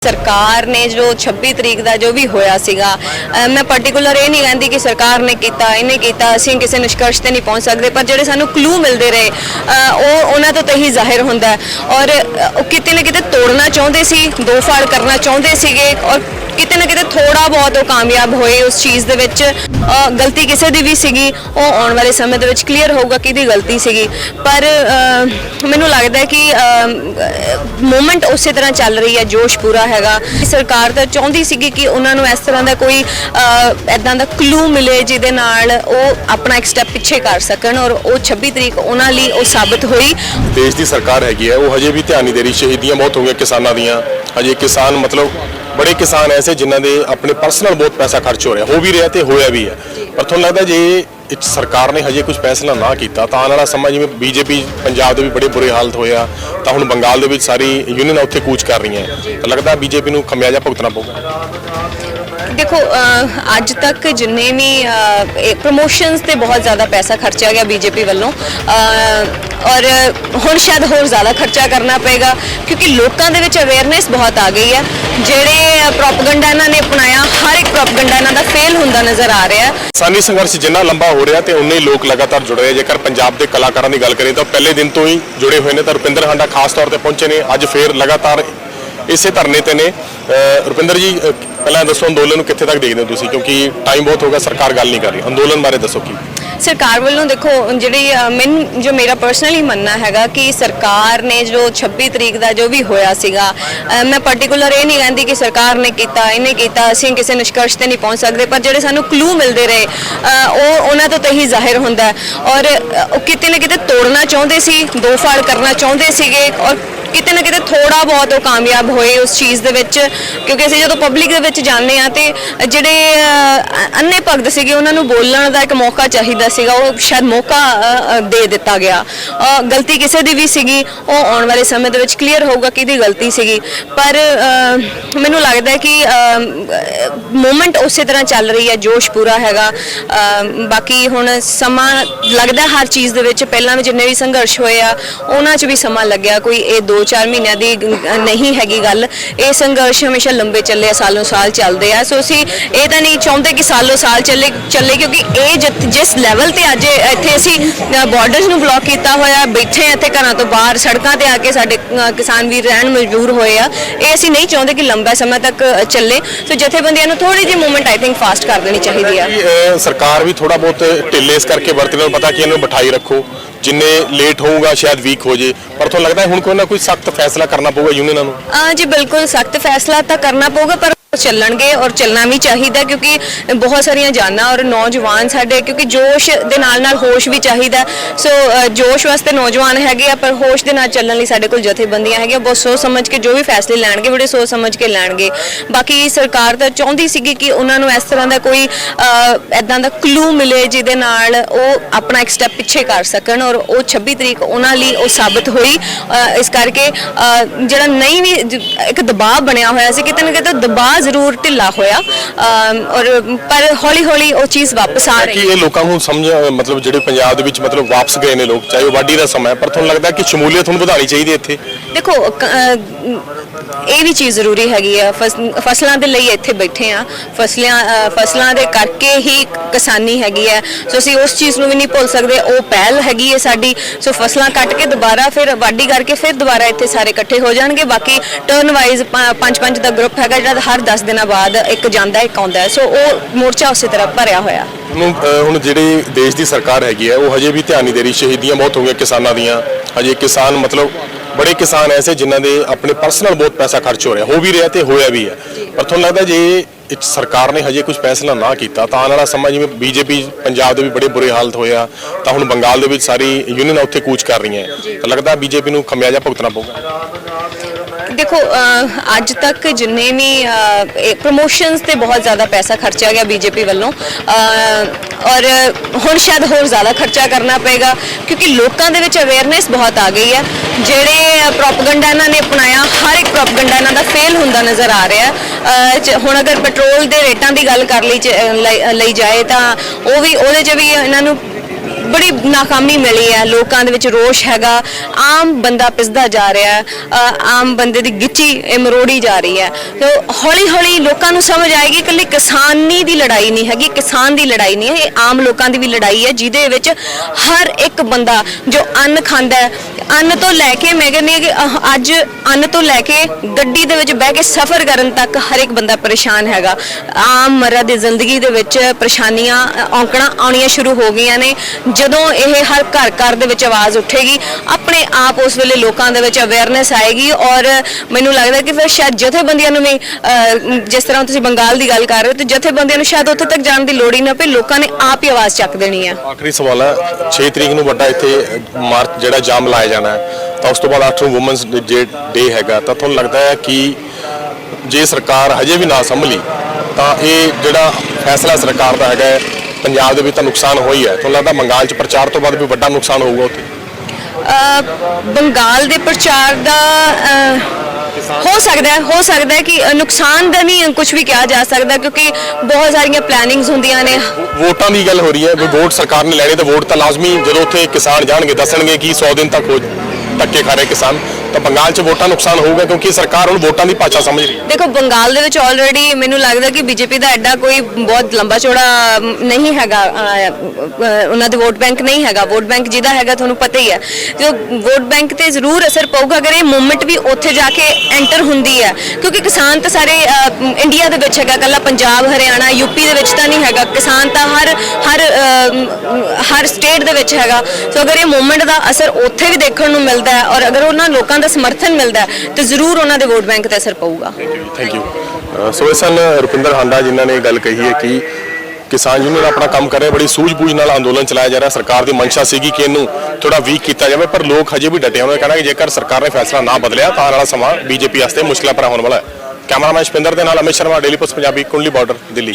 सरकार ने जो 26 तरीक का जो भी होया सीगा मैं पर्टिकुलर ये नहीं कहती कि सरकार ने किया इन्हें किया असीं किसी निष्कर्ष ते नहीं पहुँच सकते पर ਜਿਹੜੇ ਸਾਨੂੰ क्लू मिलते रहे ਉਹ ਉਹਨਾਂ ਤੋਂ ਤਾਂ ਹੀ ਜ਼ਾਹਿਰ ਹੁੰਦਾ ਹੈ ਔਰ ਕਿਤੇ ਨਾ ਕਿਤੇ ਤੋੜਨਾ ਚਾਹੁੰਦੇ ਸੀ ਦੋ ਫਾੜ ਕਰਨਾ ਚਾਹੁੰਦੇ ਸੀਗੇ ਔਰ किते ना किते थोड़ा बहुत वो कामयाब होए उस चीज़ दे विच गलती किसी दी भी सीगी वो आने वाले समय दे विच क्लीयर होगा कि गलती सीगी पर मैनूं लगदा है कि मूवमेंट उस तरह चल रही है जोश पूरा हैगा सरकार तो चाहती सीगी कि उन्होंने इस तरह का कोई इदां दा क्लू मिले जिहदे नाल वो अपना एक स्टैप पिछे कर सकन और वो 26 तरीक उन्हां लई वो साबित हुई। देश की सरकार हैगी है वो हजे भी ध्यान नहीं दे रही शहीदियां बहुत हो गई किसानों दियां हजे किसान मतलब बड़े किसान ऐसे जिन्हों के अपने पर्सनल बहुत पैसा खर्च हो रहा हो भी रहा तो होया भी है पर थोड़ा लगता जे सरकार ने हजे कुछ फैसला ना किया तो आने वाला समय जिवें बीजेपी पंजाब के भी बड़े बुरे हालत होया तो हुण बंगाल के सारी यूनियन उत्थे कूच कर रही हैं तो लगता बीजेपी को खमियाजा भुगतना पऊगा। देखो अज तक जिन्ने भी प्रमोशनस ते बहुत ज़्यादा पैसा खर्चा गया बीजेपी वालों और हुण शायद होर ज़्यादा खर्चा करना पेगा क्योंकि लोगों के विच अवेयरनेस बहुत आ गई है जिहड़े प्रोपगंडा इन्हां ने अपनाया हर एक प्रोपगंडा इन्हां दा फेल हुंदा नज़र आ रहा है। किसानी संघर्ष जिन्ना लंबा हो रहा तो उन्ने ही लोग लगातार जुड़ रहे जेकर पंजाब के कलाकारों की गल करें तो पहले दिन तो ही जुड़े हुए हैं तो रुपिंदर हांडा खास तौर पर पहुंचे ने अज फिर लगातार इसे धरने ते ने। रुपिंदर जी पहला दसो अंदोलन कित्थे तक देखते हो तुसीं क्योंकि टाइम बहुत होगा सरकार गल नहीं कर रही अंदोलन बारे दसो की सरकार वालों देखो जी मैन जो मेरा पर्सनली मनना हैगा कि सरकार ने जो 26 तरीक का जो भी होया सीगा मैं पर्टिकुलर ये नहीं कहती कि सरकार ने किया इन्हें किया असीं किसी निष्कर्ष ते नहीं पहुँच सकते पर ਜਿਹੜੇ ਸਾਨੂੰ क्लू मिलते रहे ਉਹ ਉਹਨਾਂ ਤੋਂ ਤਾਂ ਹੀ ਜ਼ਾਹਿਰ ਹੁੰਦਾ ਹੈ ਔਰ ਕਿਤੇ ਨਾ ਕਿਤੇ ਤੋੜਨਾ ਚਾਹੁੰਦੇ ਸੀ ਦੋ ਫਾੜ ਕਰਨਾ ਚਾਹੁੰਦੇ ਸੀਗੇ ਔਰ किते ना किते थोड़ा बहुत वो कामयाब होए उस चीज़ दे विच क्योंकि असीं जदों पब्लिक दे विच जाने आ ते जिहड़े अन्ने भगत सीगे उन्हां नूं बोलण दा एक मौका चाहिदा सीगा वो शायद मौका दे दिता गया गलती किसी दी भी सीगी वो आने वाले समय दे विच क्लीयर होगा कि गलती सीगी पर मैनूं लगदा है कि मूवमेंट उस तरह चल रही है जोश पूरा हैगा बाकी हुण समा लगदा हर चीज़ दे विच पहलां भी जिन्ने भी संघर्ष होए आ उन्हां च भी समा लग्या कोई ये 2-4 महीनों की नहीं हैगी गल ये संघर्ष हमेशा लंबे चले सालों साल चलते हैं सो असीं ये तो नहीं चाहते कि सालों साल चले क्योंकि ये जिस लैवल ते अज इत्थे असीं बॉर्डर्स नूं ब्लॉक किया होया बैठे इत्थे घरां तो बाहर सड़कों ते आके साडे किसान वीर रहन मजबूर होए आ ये असीं नहीं चाहते कि लंबा समय तक चले सो जथेबंदियां नूं थोड़ी जी मूवमेंट आई थिंक फास्ट कर देनी चाहिए है। सरकार भी थोड़ा बहुत ढिले इस करके वरते पता कि इन्होंने बिठाई रखो जिन्ने लेट होगा शायद वीक हो जाए पर तो लगता है हुण कोई ना कोई सख्त फैसला करना पऊगा यूनियन नूं। जी बिल्कुल सख्त फैसला तो करना पऊगा पर ਚੱਲਣਗੇ और चलना भी चाहिए क्योंकि बहुत सारिया जाना और नौजवान साडे क्योंकि जोश दे नाल होश भी चाहिए सो जोश वास्ते नौजवान हैगे पर होश दे नाल चलण लई साडे कोल जथेबंदियां हैगियां बहुत सोच समझ के जो भी फैसले लैणगे बड़े सोच समझ के लैणगे बाकी सरकार तो चाहती सीगी कि उन्होंने इस तरह का कोई इदां दा क्लू मिले जिहदे नाल वो अपना एक स्टैप पिछे कर सकन और वो 26 तरीक उन्हां लई वो साबित हुई इस करके जिहड़ा नहीं भी एक दबाव बनिया होया सी किते ना किते दबाव जरूर ढिला होया और पर हौली हौली वो चीज़ वापस आ रही है। ये लोगों को समझ मतलब जिहड़े पंजाब दे विच मतलब वापस गए ने लोग चाहे वाढी दा समय पर तुहानूं लगदा कि शमूलीयत हुण वधाणी चाहिए इत्थे देखो ये भी चीज़ जरूरी हैगी है फसलों के लिए इत्थे बैठे हाँ फसलों के करके ही किसानी हैगी है सो असीं उस चीज़ नूं भी नहीं भुल सकते वो पहल हैगी है साडी सो फसलां कट के दोबारा फिर वाढी करके फिर दोबारा इत्थे सारे इकट्ठे हो जाणगे बाकी टर्न वाइज 5-5 दा ग्रुप हैगा जिहड़ा हर 10 दिनों बाद एक जांदा एक आउंदा है सो वो मोर्चा उस तरह भरिया होया। हुण जिहड़ी देश की सरकार हैगी है वो हजे भी ध्यान नहीं दे रही शहीदियां बहुत हो गई किसानों दियां हजे किसान मतलब बड़े किसान ऐसे जिन्हों के अपने पर्सनल बहुत पैसा खर्च हो रहा हो भी रहा तो होया भी है पर थोड़ा लगता जे सरकार ने हजे कुछ फैसला ना किया तो आने वाला समय जिवें बीजेपी पंजाब के भी बड़े बुरे हालत होया तो हुण बंगाल के सारी यूनियन उत्थे कूच कर रही हैं तो लगता बीजेपी को खमियाजा भुगतना पऊगा। देखो अज तक जिन्ने भी प्रमोशनस ते बहुत ज़्यादा पैसा खर्चा गया बीजेपी वालों और हुण शायद होर ज़्यादा खर्चा करना पेगा क्योंकि लोगों के विच अवेयरनेस बहुत आ गई है जिहड़े प्रोपगंडा इन्हां ने अपनाया हर एक प्रोपगंडा इन्हां दा फेल हुंदा नज़र आ रहा है हुण अगर पेट्रोल के रेटां की गल कर लई जाए तो वो भी उहदे च भी इन्हां नूं ਬੜੀ ਨਾਕਾਮੀ ਮਿਲੀ ਹੈ, ਲੋਕਾਂ ਦੇ ਵਿੱਚ ਰੋਸ਼ ਹੈਗਾ, ਆਮ ਬੰਦਾ ਪਿਸਦਾ ਜਾ ਰਿਹਾ ਹੈ, ਆਮ ਬੰਦੇ ਦੀ ਗਿੱਚੀ ਇਹ ਮਰੋੜੀ ਜਾ ਰਹੀ ਹੈ। ਤੇ ਹੌਲੀ ਹੌਲੀ ਲੋਕਾਂ ਨੂੰ ਸਮਝ ਆਏਗੀ ਇਕੱਲੀ ਕਿਸਾਨੀ ਦੀ ਲੜਾਈ ਨਹੀਂ ਹੈਗੀ, ਕਿਸਾਨ ਦੀ ਲੜਾਈ ਨਹੀਂ ਹੈ, ਇਹ ਆਮ ਲੋਕਾਂ ਦੀ ਵੀ ਲੜਾਈ ਹੈ, ਜਿਹਦੇ ਵਿੱਚ ਹਰ ਇੱਕ ਬੰਦਾ ਜੋ ਅੰਨ ਖਾਂਦਾ ਹੈ, ਅੰਨ ਤੋਂ ਲੈ ਕੇ ਮੈਂ ਕਹਿੰਦੀ ਹਾਂ ਕਿ ਅੱਜ ਅੰਨ ਤੋਂ ਲੈ ਕੇ ਗੱਡੀ ਦੇ ਵਿੱਚ ਬਹਿ ਕੇ ਸਫ਼ਰ ਕਰਨ ਤੱਕ ਹਰ ਇੱਕ ਬੰਦਾ ਪਰੇਸ਼ਾਨ ਹੈਗਾ। ਆਮ ਮਰਦ ਦੀ ਜ਼ਿੰਦਗੀ ਦੇ ਵਿੱਚ ਪਰੇਸ਼ਾਨੀਆਂ ਔਂਕੜਾਂ ਆਉਣੀਆਂ ਸ਼ੁਰੂ ਹੋ ਗਈਆਂ ਨੇ। ਜਦੋਂ ਇਹ ਹਰ ਘਰ ਘਰ ਦੇ ਵਿੱਚ ਆਵਾਜ਼ ਉੱਠੇਗੀ, ਆਪਣੇ ਆਪ ਉਸ ਵੇਲੇ ਲੋਕਾਂ ਦੇ ਵਿੱਚ ਅਵੇਅਰਨੈਸ ਆਏਗੀ, ਔਰ ਮੈਨੂੰ ਲੱਗਦਾ ਕਿ ਫਿਰ ਸ਼ਾਇਦ ਜਥੇਬੰਦੀਆਂ ਨੂੰ ਵੀ ਜਿਸ ਤਰ੍ਹਾਂ ਤੁਸੀਂ ਬੰਗਾਲ ਦੀ ਗੱਲ ਕਰ ਰਹੇ ਹੋ, ਤੇ ਜਥੇਬੰਦੀਆਂ ਨੂੰ ਸ਼ਾਇਦ ਉੱਥੇ ਤੱਕ ਜਾਣ ਦੀ ਲੋੜ ਹੀ ਨਾ ਪਏ, ਲੋਕਾਂ ਨੇ ਆਪ ਹੀ ਆਵਾਜ਼ ਚੱਕ ਦੇਣੀ ਹੈ। ਆਖਰੀ ਸਵਾਲ ਹੈ, 6 ਤਰੀਕ ਨੂੰ ਵੱਡਾ ਇੱਥੇ ਮਾਰਚ ਜਿਹੜਾ ਜਾਮ ਲਾਇਆ ਜਾਣਾ ਹੈ, ਤਾਂ ਉਸ ਤੋਂ ਬਾਅਦ 8 ਨੂੰ ਵੂਮਨਸ ਡੇ ਹੈਗਾ, ਤਾਂ ਤੁਹਾਨੂੰ ਲੱਗਦਾ ਹੈ ਕਿ ਜੇ ਸਰਕਾਰ ਹਜੇ ਵੀ ਨਾ ਸੰਭਲੀ ਤਾਂ ਇਹ ਜਿਹੜਾ ਫੈਸਲਾ ਸਰਕਾਰ ਦਾ ਹੈਗਾ ਪੰਜਾਬ ਦੇ ਵਿੱਚ ਤਾਂ ਨੁਕਸਾਨ ਹੋਈ ਹੈ, ਤੁਹਾਨੂੰ ਲੱਗਦਾ ਬੰਗਾਲ 'ਚ ਪ੍ਰਚਾਰ ਤੋਂ ਬਾਅਦ ਵੀ ਵੱਡਾ ਨੁਕਸਾਨ ਹੋਊਗਾ ਉੱਥੇ? ਬੰਗਾਲ ਦੇ ਪ੍ਰਚਾਰ ਦਾ ਹੋ ਸਕਦਾ ਹੈ ਕਿ ਨੁਕਸਾਨ ਦਾ ਨਹੀਂ ਕੁਝ ਵੀ ਕਿਹਾ ਜਾ ਸਕਦਾ, ਕਿਉਂਕਿ ਬਹੁਤ ਸਾਰੀਆਂ ਪਲੈਨਿੰਗਸ ਹੁੰਦੀਆਂ ਨੇ। ਵੋਟਾਂ ਦੀ ਗੱਲ ਹੋ ਰਹੀ ਹੈ ਵੀ ਵੋਟ ਸਰਕਾਰ ਨੇ ਲੈਣੇ, ਤਾਂ ਵੋਟ ਤਾਂ ਲਾਜ਼ਮੀ ਜਦੋਂ ਉੱਥੇ ਕਿਸਾਨ ਜਾਣਗੇ ਦੱਸਣਗੇ ਕਿ 100 ਦਿਨ ਤੱਕ ਹੋ ਧੱਕੇ ਖਾ ਰਹੇ ਕਿਸਾਨ, ਤਾਂ ਬੰਗਾਲ 'ਚ ਵੋਟਾਂ ਨੁਕਸਾਨ ਹੋਊਗਾ ਕਿਉਂਕਿ ਸਰਕਾਰ ਹੁਣ ਵੋਟਾਂ ਦੀ ਭਾਸ਼ਾ ਸਮਝ ਰਹੀ ਹੈ। ਦੇਖੋ ਬੰਗਾਲ ਦੇ ਵਿੱਚ ਆਲਰੇਡੀ ਮੈਨੂੰ ਲੱਗਦਾ ਕਿ ਬੀਜੇਪੀ ਦਾ ਐਡਾ ਕੋਈ ਬਹੁਤ ਲੰਬਾ ਚੌੜਾ ਨਹੀਂ ਹੈਗਾ, ਉਹਨਾਂ ਦੇ ਵੋਟ ਬੈਂਕ ਨਹੀਂ ਹੈਗਾ। ਵੋਟ ਬੈਂਕ ਜਿਹਦਾ ਹੈਗਾ ਤੁਹਾਨੂੰ ਪਤਾ ਹੀ ਹੈ, ਤੇ ਵੋਟ ਬੈਂਕ ਤੇ ਜ਼ਰੂਰ ਅਸਰ ਪਊਗਾ ਅਗਰ ਇਹ ਮੂਵਮੈਂਟ ਵੀ ਉੱਥੇ ਜਾ ਕੇ ਐਂਟਰ ਹੁੰਦੀ ਹੈ, ਕਿਉਂਕਿ ਕਿਸਾਨ ਤਾਂ ਸਾਰੇ ਇੰਡੀਆ ਦੇ ਵਿੱਚ ਹੈਗਾ, ਇਕੱਲਾ ਪੰਜਾਬ, ਹਰਿਆਣਾ, ਯੂਪੀ ਦੇ ਵਿੱਚ ਤਾਂ ਨਹੀਂ ਹੈਗਾ। ਕਿਸਾਨ ਤਾਂ ਹਰ ਸਟੇਟ ਦੇ ਵਿੱਚ ਹੈਗਾ। ਸੋ ਅਗਰ ਇਹ ਮੂਵਮੈਂਟ ਦਾ ਅਸਰ ਉੱਥੇ ਵੀ ਦੇਖਣ ਨੂੰ ਮਿਲਦਾ ਹੈ, ਔਰ ਅਗਰ ਉਹਨਾਂ ਲੋਕਾਂ ਦਾ ਸਮਰਥਨ ਮਿਲਦਾ ਹੈ, ਤੇ ਜ਼ਰੂਰ ਉਹਨਾਂ ਦੇ ਵੋਟ ਬੈਂਕ ਤੇ ਅਸਰ ਪਊਗਾ। Thank you. ਸੋ ਇਹ ਸਨ ਰੁਪਿੰਦਰ ਹਾਂਡਾ ਜਿਨ੍ਹਾਂ ਨੇ ਗੱਲ ਕਹੀ ਹੈ ਕਿ ਕਿਸਾਨ ਯੂਨੀਅਨ ਆਪਣਾ ਕੰਮ ਕਰ ਰਿਹਾ, ਬੜੀ ਸੂਝ-ਬੂਝ ਨਾਲ ਅੰਦੋਲਨ ਚਲਾਇਆ ਜਾ ਰਿਹਾ। ਸਰਕਾਰ ਦੀ ਮਨਸ਼ਾ ਸੀਗੀ ਕਿ ਇਹਨੂੰ ਥੋੜਾ ਵੀਕ ਕੀਤਾ ਜਾਵੇ, ਪਰ ਲੋਕ ਹਜੇ ਵੀ ਡਟੇ ਹੋਏ ਕਹਿਣਾ ਕਿ ਜੇਕਰ ਸਰਕਾਰ ਨੇ ਫੈਸਲਾ ਨਾ ਬਦਲਿਆ ਤਾਂ ਆਉਣ ਵਾਲਾ ਸਮਾਂ ਬੀਜੇਪੀ ਵਾਸਤੇ ਮੁਸ਼ਕਲਾਂ ਭਰਾ ਹੋਣ ਵਾਲਾ ਹੈ। ਕੈਮਰਾਮੈਨ ਸ਼ਪਿੰਦਰ ਦੇ ਨਾਲ Amit Sharma, daily post Punjabi, Kundli border, Delhi.